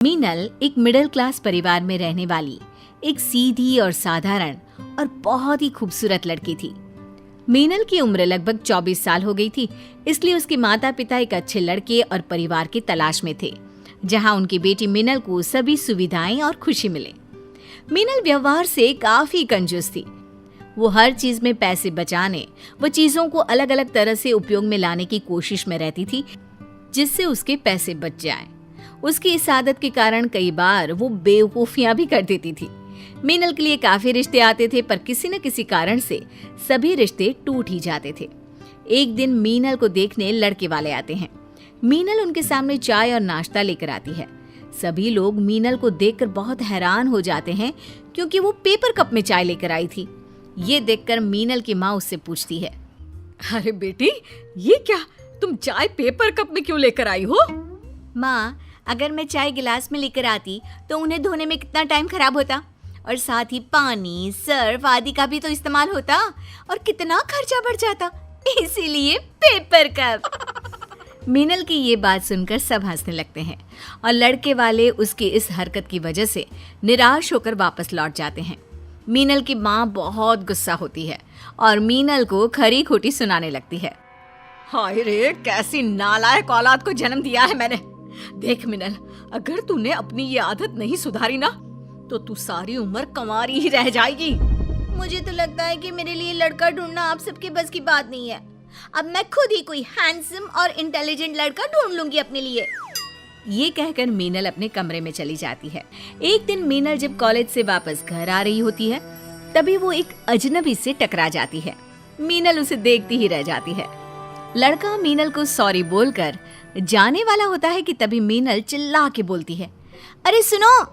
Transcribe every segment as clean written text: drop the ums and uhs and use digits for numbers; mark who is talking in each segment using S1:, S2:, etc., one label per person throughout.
S1: मीनल एक middle class परिवार में रहने वाली एक सीधी और साधारण और बहुत ही खूबसूरत लड़की थी। मीनल की उम्र लगभग 24 साल हो गई थी, इसलिए उसके माता पिता एक अच्छे लड़के और परिवार की तलाश में थे, जहां उनकी बेटी मीनल को सभी सुविधाएं और खुशी मिले। मीनल व्यवहार से काफी कंजूस थी। वो हर चीज में पैसे बचाने व चीजों को अलग अलग तरह से उपयोग में लाने की कोशिश में रहती थी, जिससे उसके पैसे बच जाएं। उसकी इस आदत के कारण कई बार वो बेवकूफियां भी कर देती थी। मीनल के लिए काफी रिश्ते आते थे, पर किसी न किसी कारण से सभी रिश्ते टूट ही जाते थे। एक दिन मीनल को देखने लड़के वाले आते हैं। मीनल उनके सामने चाय और नाश्ता लेकर आती है। सभी लोग मीनल को देखकर बहुत हैरान हो जाते हैं, क्योंकि वो पेपर कप में चाय लेकर आई थी। ये देखकर मीनल की माँ उससे पूछती है,
S2: अरे बेटी, ये क्या, तुम चाय पेपर कप में क्यों लेकर आई हो?
S1: माँ, अगर मैं चाय गिलास में लेकर आती तो उन्हें धोने में कितना टाइम खराब होता, और साथ ही पानी, सर्फ आदि का भी तो इस्तेमाल होता और कितना खर्चा बढ़ जाता, इसीलिए पेपर कप। मीनल की ये बात सुनकर सब हंसने लगते हैं और लड़के वाले उसकी इस हरकत की वजह से निराश होकर वापस लौट जाते हैं। मीनल की माँ बहुत गुस्सा होती है और मीनल को खरी खोटी सुनाने लगती है।
S2: हाय रे, कैसी नालायक औलाद को जन्म दिया है मैंने। देख मीनल, अगर तूने अपनी ये आदत नहीं सुधारी ना, तो तू सारी उम्र कंवारी ही रह जाएगी।
S3: मुझे तो लगता है कि मेरे लिए लड़का ढूंढना आप सबके बस की बात नहीं है। अब मैं खुद ही कोई हैंडसम और इंटेलिजेंट लड़का ढूंढ लूंगी अपने लिए।
S1: ये कहकर मीनल अपने कमरे में चली जाती है। एक दिन मीनल जब कॉलेज से वापस घर आ रही होती है, तभी वो एक अजनबी से टकरा जाती है। मीनल उसे देखती ही रह जाती है। लड़का मीनल को सॉरी बोलकर जाने वाला होता है कि तभी मीनल चिल्ला के बोलती है,
S3: अरे सुनो,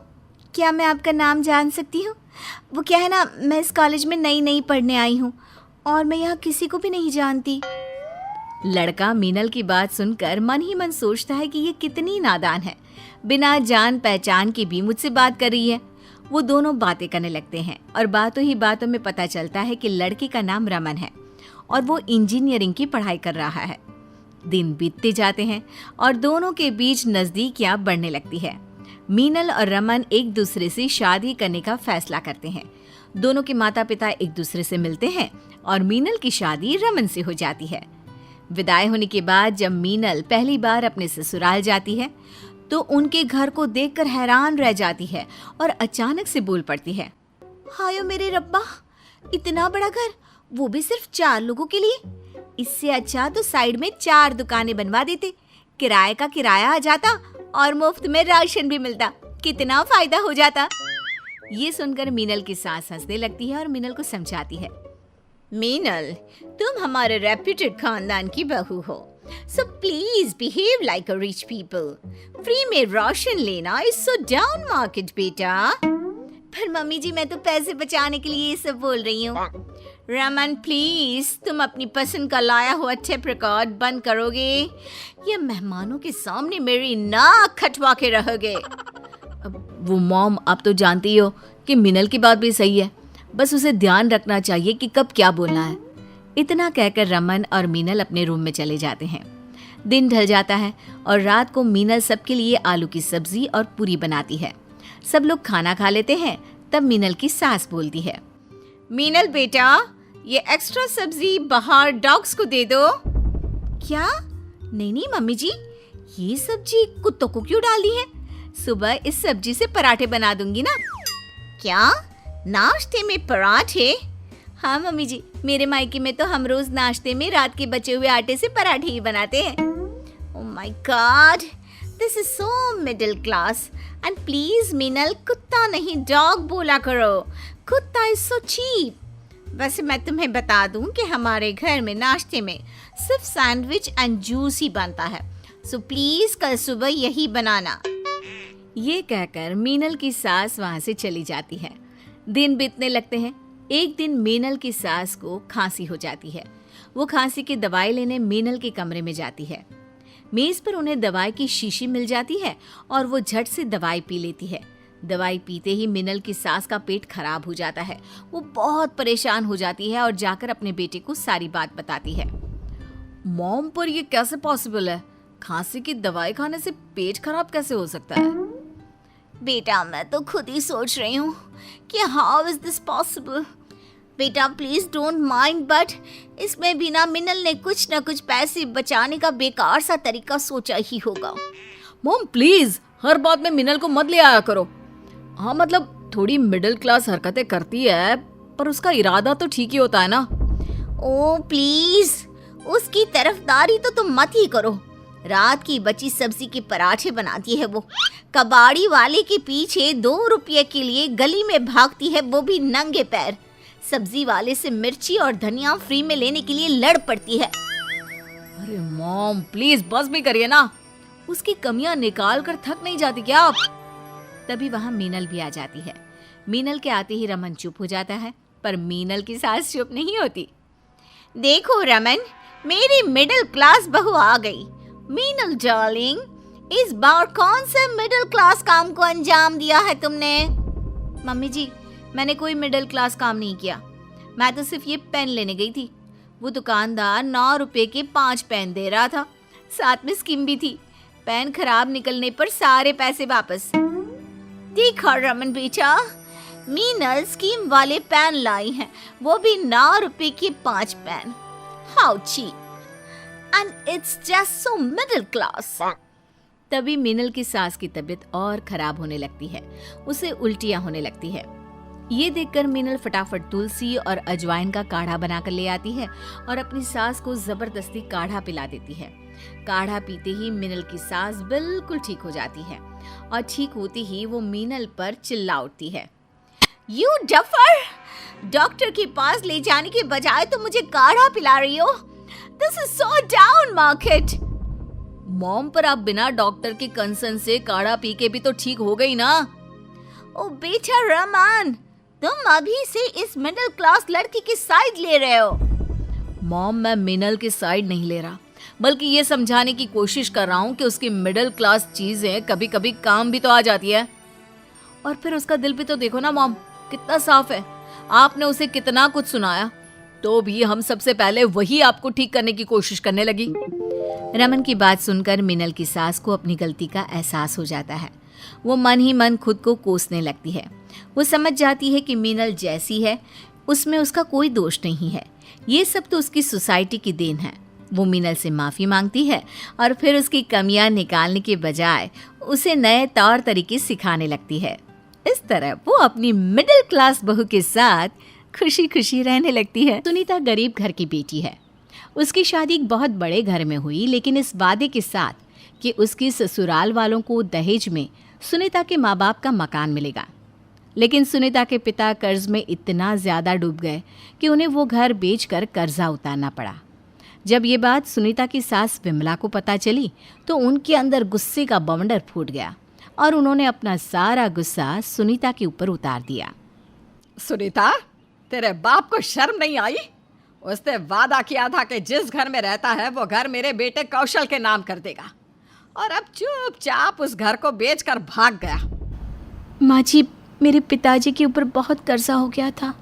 S3: क्या मैं आपका नाम जान सकती हूँ? वो क्या है ना, मैं इस कॉलेज में नई पढ़ने आई हूँ और मैं यहाँ किसी को भी नहीं जानती।
S1: लड़का मीनल की बात सुनकर मन ही मन सोचता है कि ये कितनी नादान है, बिना जान पहचान के भी मुझसे बात कर रही है। वो दोनों बातें करने लगते हैं और बातों ही बातों में पता चलता है कि लड़के का नाम रमन है और वो इंजीनियरिंग की पढ़ाई कर रहा है। दिन बीतते जाते हैं और दोनों के बीच नजदीकियां बढ़ने लगती है। मीनल और रमन एक दूसरे से शादी करने का फैसला करते हैं। दोनों के माता पिता एक दूसरे से मिलते हैं और मीनल की शादी रमन से हो जाती है। विदाई होने के बाद जब मीनल पहली बार अपने ससुराल जाती है, तो उनके घर को देखकर हैरान रह जाती है और अचानक से बोल पड़ती है,
S3: हायो मेरे रब्बा, इतना बड़ा घर, वो भी सिर्फ 4 लोगों के लिए। इससे अच्छा तो साइड में 4 दुकानें बनवा देते, किराए का किराया आ जाता और मुफ्त में राशन भी मिलता, कितना फायदा हो जाता।
S1: ये सुनकर मीनल की सास हंसने लगती है और मीनल को समझाती है,
S3: मीनल, तुम हमारे रेप्यूटेड खानदान की बहू हो, so please behave like a rich people. Free में राशन लेना इज सो डाउन मार्केट बेटा। पर मम्मी जी, मैं तो पैसे बचाने के लिए ये सब बोल रही हूँ। रमन प्लीज, तुम अपनी पसंद का लाया हुआ टेप रिकॉर्ड बंद करोगे या मेहमानों के सामने मेरी नाक खटवा के रहोगे?
S1: वो मॉम, आप तो जानती हो कि मीनल की बात भी सही है, बस उसे ध्यान रखना चाहिए कि कब क्या बोलना है। इतना कहकर रमन और मीनल अपने रूम में चले जाते हैं। दिन ढल जाता है और रात को मीनल सबके लिए आलू की सब्जी और पूरी बनाती है। सब लोग खाना खा लेते हैं। तब मीनल की सास बोलती है,
S3: मीनल बेटा, ये एक्स्ट्रा सब्जी बाहर डॉग्स को दे दो। क्या? नहीं मम्मी जी, ये सब्जी कुत्तों को क्यों डाल दी है? सुबह इस सब्जी से पराठे बना दूंगी ना। क्या? नाश्ते में पराठे? हाँ मम्मी जी, मेरे मायके में तो हम रोज नाश्ते में रात के बचे हुए आटे से पराठे ही बनाते हैं। Oh my God, this is so middle class. And please Meenal, कुत्ता नहीं डॉग बोला करो, कुत्ता इज सो चीप। वैसे मैं तुम्हें बता दूं कि हमारे घर में नाश्ते में सिर्फ सैंडविच एंड जूस ही बनता है, सो प्लीज कल सुबह यही बनाना।
S1: ये कहकर मीनल की सास वहां से चली जाती है। दिन बीतने लगते हैं। एक दिन मीनल की सास को खांसी हो जाती है। वो खांसी की दवाई लेने मीनल के कमरे में जाती है। मेज पर उन्हें दवाई की शीशी मिल जाती है और वो झट से दवाई पी लेती है। दवाई पीते ही मीनल की सास का पेट खराब हो जाता है। वो बहुत परेशान हो जाती है और जाकर अपने बेटे को सारी बात बताती है।
S2: मॉम, पर ये कैसे पॉसिबल है? खांसी की दवाई खाने से पेट खराब कैसे हो सकता है?
S3: बेटा मैं तो खुद ही सोच रही हूँ कि हाउ इज दिस पॉसिबल। बेटा प्लीज डोंट माइंड, बट इसमें भी ना मिनल ने कुछ ना कुछ पैसे बचाने का बेकार सा तरीका सोचा ही होगा।
S2: मॉम प्लीज हर बात में मिनल को मत ले आया करो। हाँ मतलब थोड़ी मिडिल क्लास हरकतें करती है, पर उसका इरादा तो ठीक ही होता है ना।
S3: ओ प्लीज, उसकी तरफदारी तो तुम मत ही करो। रात की बची सब्जी के पराठे बनाती है वो, कबाड़ी वाले के पीछे 2 रुपये के लिए गली में भागती है, वो भी नंगे पैर। सब्जी वाले से मिर्ची और धनिया फ्री में लेने के लिए लड़ पड़ती है।
S2: अरे मॉम प्लीज बस भी करिए ना, उसकी कमियां निकाल कर थक नहीं जाती क्या आप?
S1: तभी वहां मीनल भी आ जाती है। मीनल के आते ही रमन चुप हो जाता है, पर मीनल की सास चुप नहीं होती।
S3: देखो रमन, मेरी मिडिल क्लास बहू आ गई। मीनल डार्लिंग, इस बार कौन से मिडिल क्लास काम को अंजाम दिया है तुमने?
S1: मम्मी जी, मैंने कोई मिडिल क्लास काम नहीं किया। मैं तो सिर्फ ये पेन लेने गई थी। वो दुकानदार 9 रुपए के 5 पेन दे रहा था, साथ में स्कीम भी थी। पेन खराब निकलने पर सारे पैसे वापस।
S3: देखा रमन बेटा, मीनल स्कीम वाले पेन लाई हैं, वो भी 9 रुपए के 5 pen. How cheap and it's just so middle class.
S1: तभी मीनल की सास की तबीयत और खराब होने लगती है, उसे उल्टियां होने लगती है। ये देखकर मीनल फटाफट तुलसी और अजवाइन का काढ़ा बनाकर ले आती है और अपनी सास को जबरदस्ती काढ़ा पिला देती है। काढ़ा पीते ही मीनल की सास बिल्कुल ठीक हो जाती है और ठीक होती ही वो मीनल पर चिल्ला उठती है।
S3: यू डफर, डॉक्टर के पास ले जाने के बजाय तुम मुझे काढ़ा पिला रही हो। This is so down market.
S2: Mom पर आप बिना डॉक्टर के कंसर्न से काढ़ा पी के भी तो ठीक हो गई ना।
S3: ओ बेटा रमन, तुम अभी से इस मिडिल क्लास लड़की की साइड ले रहे हो।
S2: मॉम मैं मिनल की साइड नहीं ले रहा, बल्कि ये समझाने की कोशिश कर रहा हूँ कि उसकी मिडिल क्लास चीजें कभी कभी काम भी तो आ जाती है। और फिर उसका दिल भी तो देखो ना मॉम, कितना साफ है। आपने उसे कितना कुछ सुनाया, तो भी हम सबसे पहले वही आपको ठीक करने की कोशिश करने लगी।
S1: रमन की बात सुनकर मीनल की सास को अपनी गलती का एहसास हो जाता है। वो मन ही मन खुद को कोसने लगती है। वो समझ जाती है कि मीनल जैसी है उसमें उसका कोई दोष नहीं है, ये सब तो उसकी सोसाइटी की देन है। वो मीनल से माफ़ी मांगती है और फिर उसकी कमियां निकालने के बजाय उसे नए तौर तरीके सिखाने लगती है। इस तरह वो अपनी मिडिल क्लास बहू के साथ खुशी खुशी रहने लगती है। सुनीता गरीब घर की बेटी है। उसकी शादी एक बहुत बड़े घर में हुई, लेकिन इस वादे के साथ कि उसकी ससुराल वालों को दहेज में सुनीता के माँ बाप का मकान मिलेगा। लेकिन सुनीता के पिता कर्ज में इतना ज़्यादा डूब गए कि उन्हें वो घर बेचकर कर्जा उतारना पड़ा। जब ये बात सुनीता की सास विमला को पता चली तो उनके अंदर गुस्से का बवंडर फूट गया और उन्होंने अपना सारा गुस्सा सुनीता के ऊपर उतार दिया।
S2: सुनीता, तेरे बाप को शर्म नहीं आई? उसने वादा किया था कि जिस घर में रहता है वो घर मेरे बेटे कौशल के नाम कर देगा, और अब चुपचाप उस घर को बेचकर भाग गया।
S1: माँ जी, मेरे पिताजी के ऊपर बहुत कर्जा हो गया था,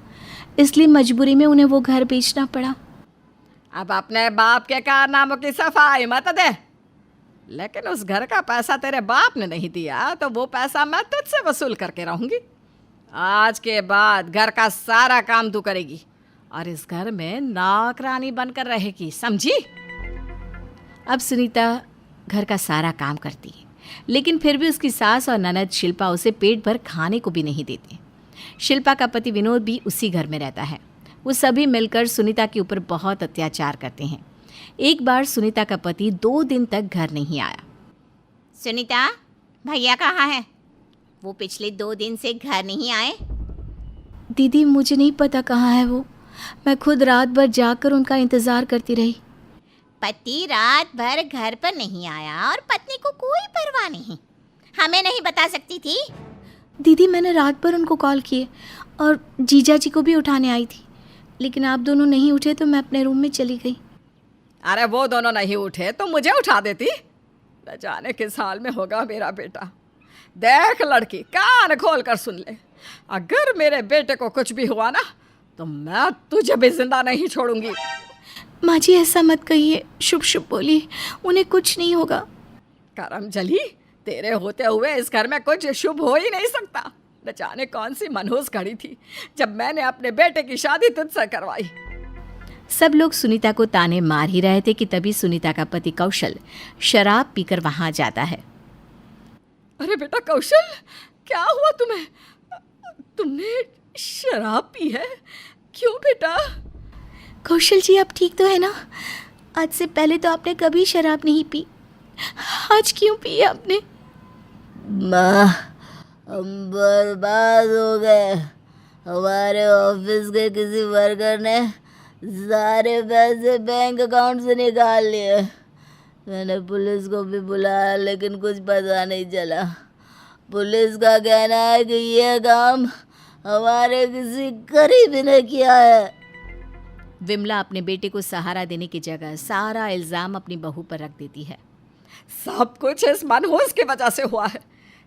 S1: इसलिए मजबूरी में उन्हें वो घर बेचना पड़ा।
S2: अब अपने बाप के कारनामों की सफाई मत दे। लेकिन उस घर का पैसा तेरे बाप ने नहीं दिया, तो वो पैसा मैं तुझसे वसूल करके रहूंगी। आज के बाद घर का सारा काम तू करेगी और इस घर में नौकरानी बनकर रहेगी, समझी?
S1: अब सुनीता घर का सारा काम करती है, लेकिन फिर भी उसकी सास और ननद शिल्पा उसे पेट भर खाने को भी नहीं देते। शिल्पा का पति विनोद भी उसी घर में रहता है। वो सभी मिलकर सुनीता के ऊपर बहुत अत्याचार करते हैं। एक बार सुनीता का पति 2 दिन तक घर नहीं आया।
S3: सुनीता, भैया कहाँ है? वो पिछले 2 दिन से घर नहीं आए।
S1: दीदी, मुझे नहीं पता कहाँ है वो। मैं खुद रात भर जाकर उनका इंतज़ार करती रही।
S3: पति रात भर घर पर नहीं आया और पत्नी को कोई परवाह नहीं, हमें नहीं बता सकती थी?
S1: दीदी, मैंने रात भर उनको कॉल किए और जीजा जी को भी उठाने आई थी, लेकिन आप दोनों नहीं उठे तो मैं अपने रूम में चली गई।
S2: अरे वो दोनों नहीं उठे तो मुझे उठा देती। न जाने किस हाल में होगा मेरा बेटा। देख लड़की, कान खोल कर सुन ले, अगर मेरे बेटे को कुछ भी हुआ ना तो मैं तुझे भी जिंदा नहीं छोड़ूंगी।
S1: माँ जी, ऐसा मत कहिए, शुभ शुभ बोलिए, उन्हें कुछ नहीं होगा।
S2: करम जली,
S4: तेरे होते हुए इस घर में कुछ शुभ हो ही नहीं सकता। न जाने कौन सी मनहूस घड़ी थी जब मैंने अपने बेटे की शादी तुझसे करवाई।
S1: सब लोग सुनीता को ताने मार ही रहे थे कि तभी सुनीता का पति कौशल शराब पीकर वहां जाता है।
S4: अरे बेटा कौशल, क्या हुआ तुम्हें? तुमने शराब पी है? क्यों बेटा?
S1: कौशल जी, आप ठीक तो है ना? आज से पहले तो आपने कभी शराब नहीं पी, आज क्यों पी आपने?
S2: माँ, हम बर्बाद हो गए। हमारे ऑफिस के किसी वर्कर ने सारे पैसे बैंक अकाउंट से निकाल लिए। मैंने पुलिस को भी बुलाया लेकिन कुछ पता नहीं चला। पुलिस का कहना है कि यह काम हमारे किसी करीबी ने किया है।
S1: विमला अपने बेटे को सहारा देने की जगह सारा इल्जाम अपनी बहू पर रख देती है।
S4: सब कुछ इस मनहूस की वजह से हुआ है।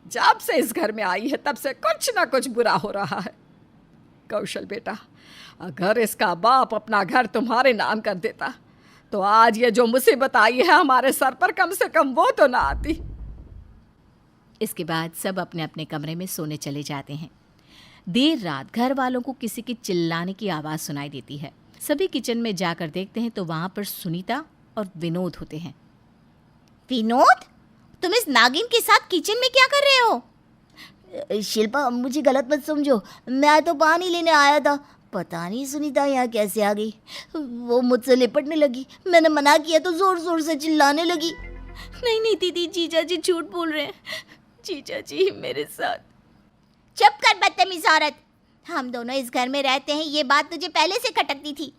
S4: जब से इस घर में आई है तब से कुछ ना कुछ बुरा हो रहा है। कौशल बेटा, अगर इसका बाप अपना घर तुम्हारे नाम कर देता तो आज ये जो मुसीबत आई है हमारे सर पर, कम से कम वो तो ना आती।
S1: इसके बाद सब अपने अपने कमरे में सोने चले जाते हैं। देर रात घर वालों को किसी की चिल्लाने की आवाज़ सुनाई देती है। सभी किचन में जाकर देखते हैं तो वहाँ पर सुनीता और विनोद होते हैं।
S3: विनोद, तुम इस नागिन के साथ किचन में क्या कर रहे हो?
S2: शिल्पा, मुझे गलत मत समझो, मैं तो पानी लेने आया था। पता नहीं सुनीता यहाँ कैसे आ गई। वो मुझसे लिपटने लगी, मैंने मना किया तो जोर जोर से चिल्लाने लगी।
S1: नहीं नहीं दीदी, जीजा जी झूठ बोल रहे हैं। जीजा जी मेरे साथ।
S3: चुप कर बदतमीज औरत, हम दोनों इस घर में रहते हैं, ये बात तुझे पहले से खटकती थी।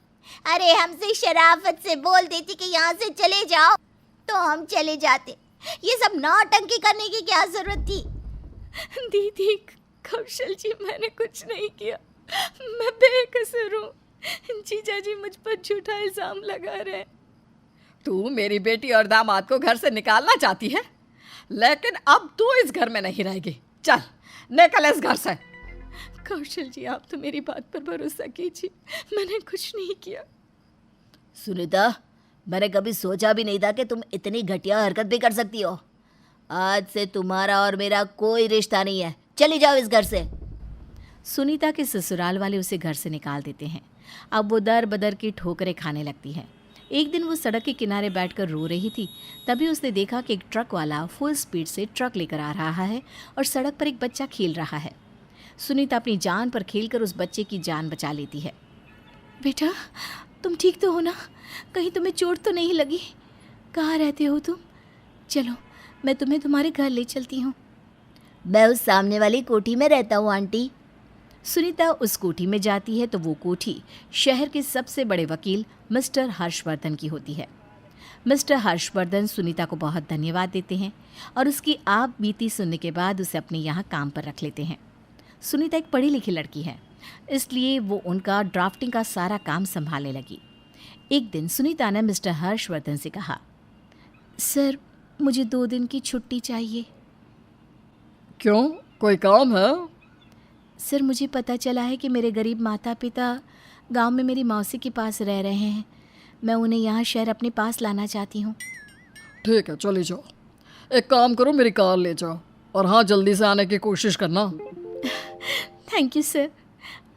S3: अरे हमसे शराफत से बोल देती कि यहाँ से चले जाओ तो हम चले जाते। ये सब नौटंकी करने की क्या जरूरत थी?
S1: दीदी, कौशल जी, मैंने कुछ नहीं किया, मैं बेकसूर हूँ। जीजा जी मुझ पर झूठा इल्जाम लगा रहे हैं।
S4: तू मेरी बेटी और दामाद को घर से निकालना चाहती है, लेकिन अब तू इस घर में नहीं रहेगी। चल निकल इस घर से।
S1: कौशल जी, आप तो मेरी बात पर भरोसा कीजिए, मैंने कुछ नहीं किया।
S2: सुनीता, मैंने कभी सोचा भी नहीं था कि तुम इतनी घटिया हरकत भी कर सकती हो। आज से तुम्हारा और मेरा कोई रिश्ता नहीं है, चली जाओ इस घर से।
S1: सुनीता के ससुराल वाले उसे घर से निकाल देते हैं। अब वो दर बदर की ठोकरें खाने लगती है। एक दिन वो सड़क के किनारे बैठकर रो रही थी, तभी उसने देखा कि एक ट्रक वाला फुल स्पीड से ट्रक लेकर आ रहा है और सड़क पर एक बच्चा खेल रहा है। सुनीता अपनी जान पर खेलकर उस बच्चे की जान बचा लेती है। बेटा, तुम ठीक तो हो ना? कहीं तुम्हें चोट तो नहीं लगी? कहाँ रहते हो तुम? चलो मैं तुम्हें तुम्हारे घर ले चलती हूँ।
S2: मैं उस सामने वाली कोठी में रहता हूँ आंटी।
S1: सुनीता उस कोठी में जाती है तो वो कोठी शहर के सबसे बड़े वकील मिस्टर हर्षवर्धन की होती है। मिस्टर हर्षवर्धन सुनीता को बहुत धन्यवाद देते हैं और उसकी आप बीती सुनने के बाद उसे अपने यहाँ काम पर रख लेते हैं। सुनीता एक पढ़ी लिखी लड़की है, इसलिए वो उनका ड्राफ्टिंग का सारा काम संभालने लगी। एक दिन सुनीता ने मिस्टर हर्षवर्धन से कहा, सर मुझे 2 दिन की छुट्टी चाहिए।
S4: क्यों, कोई काम है?
S1: सर मुझे पता चला है कि मेरे गरीब माता पिता गांव में मेरी मौसी के पास रह रहे हैं। मैं उन्हें यहाँ शहर अपने पास लाना चाहती हूँ।
S4: ठीक है, चली जाओ। एक काम करो, मेरी कार ले जाओ और हाँ, जल्दी से आने की कोशिश करना।
S1: थैंक यू सर,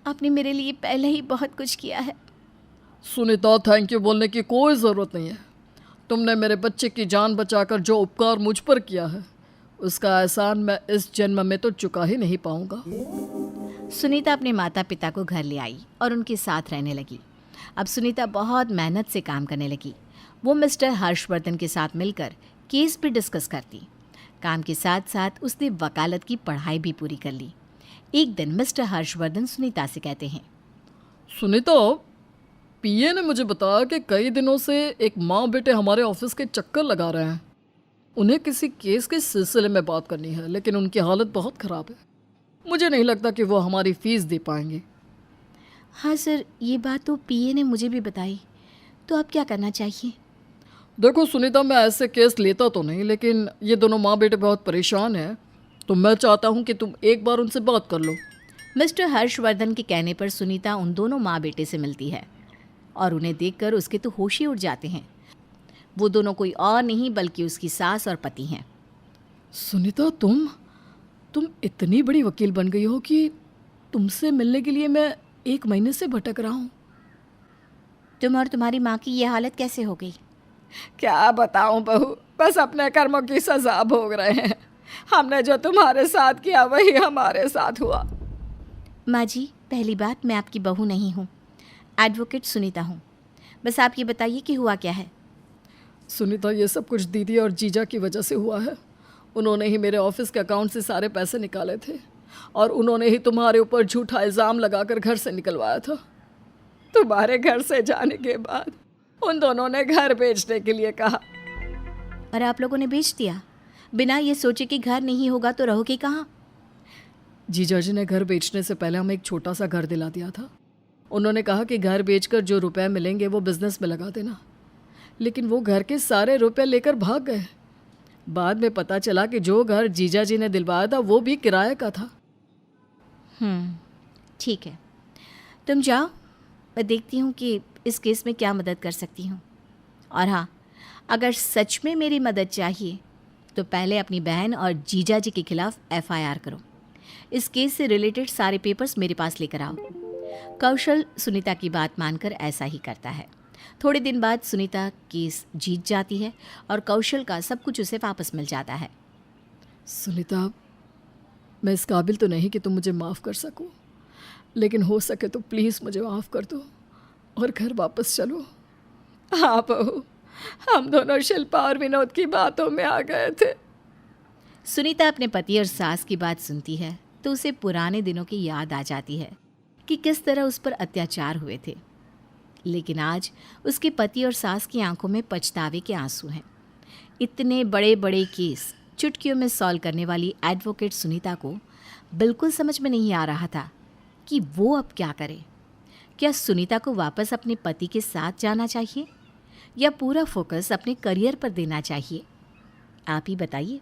S1: आपने मेरे लिए पहले ही बहुत कुछ किया है।
S4: सुनीता, थैंक यू बोलने की कोई ज़रूरत नहीं है। तुमने मेरे बच्चे की जान बचाकर जो उपकार मुझ पर किया है, उसका एहसान मैं इस जन्म में तो चुका ही नहीं पाऊंगा।
S1: सुनीता अपने माता पिता को घर ले आई और उनके साथ रहने लगी। अब सुनीता बहुत मेहनत से काम करने लगी। वो मिस्टर हर्षवर्धन के साथ मिलकर केस भी डिस्कस करती। काम के साथ साथ उसने वकालत की पढ़ाई भी पूरी कर ली। एक दिन मिस्टर हर्षवर्धन सुनीता से कहते हैं,
S4: सुनीता, पीए ने मुझे बताया कि कई दिनों से एक माँ बेटे हमारे ऑफिस के चक्कर लगा रहे हैं। उन्हें किसी केस के सिलसिले में बात करनी है, लेकिन उनकी हालत बहुत ख़राब है। मुझे नहीं लगता कि वो हमारी फ़ीस दे पाएंगे।
S1: हाँ सर, ये बात तो पीए ने मुझे भी बताई, तो अब क्या करना चाहिए?
S4: देखो सुनीता, मैं ऐसे केस लेता तो नहीं, लेकिन ये दोनों माँ बेटे बहुत परेशान हैं, तो मैं चाहता हूँ कि तुम एक बार उनसे बात कर लो।
S1: मिस्टर हर्षवर्धन के कहने पर सुनीता उन दोनों माँ बेटे से मिलती है और उन्हें देखकर उसके तो होश ही उड़ जाते हैं। वो दोनों कोई और नहीं बल्कि उसकी सास और पति हैं।
S4: सुनीता, तुम इतनी बड़ी वकील बन गई हो कि तुमसे मिलने के लिए मैं 1 महीने से भटक रहा हूँ।
S3: तुम और तुम्हारी माँ की ये हालत कैसे हो गई?
S4: क्या बताऊं बहू, बस अपने कर्मों की सजा भोग रहे हैं। हमने जो तुम्हारे साथ किया वही हमारे साथ हुआ।
S3: माँ जी, पहली बात, मैं आपकी बहू नहीं हूँ, एडवोकेट सुनीता हूँ। बस आप ये बताइए कि हुआ क्या है।
S4: सुनीता, ये सब कुछ दीदी और जीजा की वजह से हुआ है। उन्होंने ही मेरे ऑफिस के अकाउंट से सारे पैसे निकाले थे और उन्होंने ही तुम्हारे ऊपर झूठा इल्ज़ाम लगाकर घर से निकलवाया था। तुम्हारे घर से जाने के बाद उन दोनों ने घर बेचने के लिए कहा।
S3: और आप लोगों ने बेच दिया, बिना ये सोचे कि घर नहीं होगा तो रहोगे कहाँ?
S4: जीजा जी ने घर बेचने से पहले हमें एक छोटा सा घर दिला दिया था। उन्होंने कहा कि घर बेचकर जो रुपए मिलेंगे वो बिजनेस में लगा देना, लेकिन वो घर के सारे रुपए लेकर भाग गए। बाद में पता चला कि जो घर जीजा जी ने दिलवाया था वो भी किराए का था।
S3: ठीक है, तुम जाओ, मैं देखती हूँ कि इस केस में क्या मदद कर सकती हूँ। और हाँ, अगर सच में मेरी मदद चाहिए तो पहले अपनी बहन और जीजा जी के खिलाफ FIR करो। इस केस से रिलेटेड सारे पेपर्स मेरे पास लेकर आओ। कौशल सुनीता की बात मानकर ऐसा ही करता है। थोड़े दिन बाद सुनीता केस जीत जाती है और कौशल का सब कुछ उसे वापस मिल जाता है।
S4: सुनीता, मैं इस काबिल तो नहीं कि तुम मुझे माफ़ कर सको, लेकिन हो सके तो प्लीज़ मुझे माफ़ कर दो और घर वापस चलो। हाँ बहू, हम दोनों शिल्पा और विनोद की बातों में आ गए थे।
S3: सुनीता अपने पति और सास की बात सुनती है तो उसे पुराने दिनों की याद आ जाती है कि किस तरह उस पर अत्याचार हुए थे। लेकिन आज उसके पति और सास की आंखों में पछतावे के आंसू हैं। इतने बड़े बड़े केस चुटकियों में सॉल्व करने वाली एडवोकेट सुनीता को बिल्कुल समझ में नहीं आ रहा था कि वो अब क्या करे। क्या सुनीता को वापस अपने पति के साथ जाना चाहिए या पूरा फोकस अपने करियर पर देना चाहिए? आप ही बताइए।